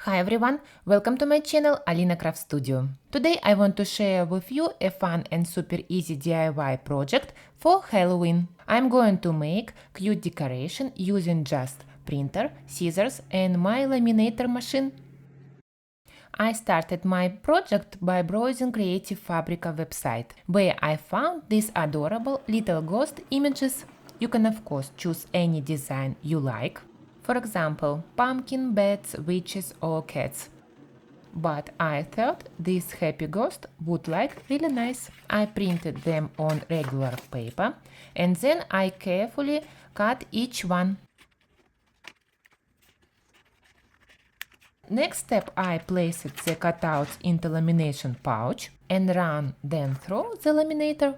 Hi everyone, welcome to my channel Alina Craft Studio. Today I want to share with you a fun and super easy DIY project for Halloween. I'm going to make cute decoration using just printer, scissors and my laminator machine. I started my project by browsing Creative Fabrica website, where I found these adorable little ghost images. You can of course choose any design you like. For example, pumpkin, bats, witches or cats. But I thought this happy ghost would look really nice. I printed them on regular paper and then I carefully cut each one. Next step, I placed the cutouts into lamination pouch and ran them through the laminator.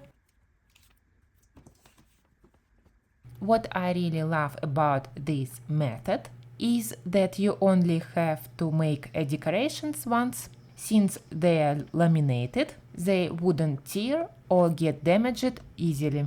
What I really love about this method is that you only have to make a decorations once. Since they are laminated, they wouldn't tear or get damaged easily.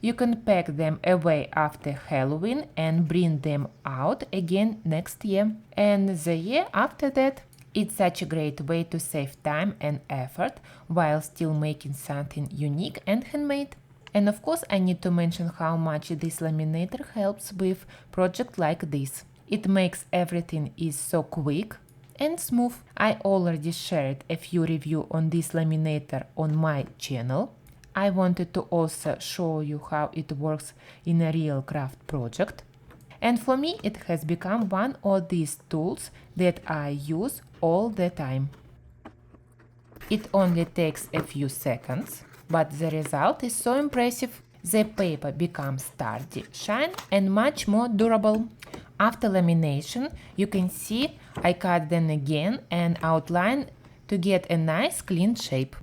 You can pack them away after Halloween and bring them out again next year and the year after that. It's such a great way to save time and effort while still making something unique and handmade. And of course I need to mention how much this laminator helps with project like this. It makes everything is so quick and smooth. I already shared a few reviews on this laminator on my channel. I wanted to also show you how it works in a real craft project. And for me it has become one of these tools that I use all the time. It only takes a few seconds, but the result is so impressive. The paper becomes sturdy, shiny and much more durable. After lamination, you can see I cut them again and outline to get a nice clean shape.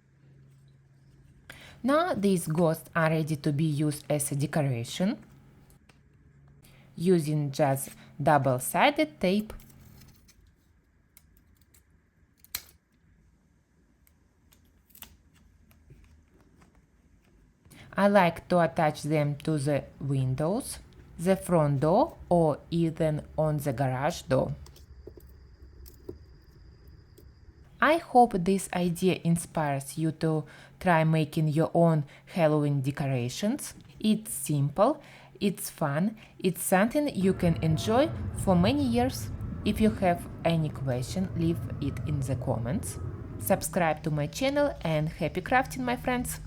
Now these ghosts are ready to be used as a decoration using just double-sided tape. I like to attach them to the windows, the front door or even on the garage door. I hope this idea inspires you to try making your own Halloween decorations. It's simple, it's fun, it's something you can enjoy for many years. If you have any question, leave it in the comments. Subscribe to my channel and happy crafting, my friends!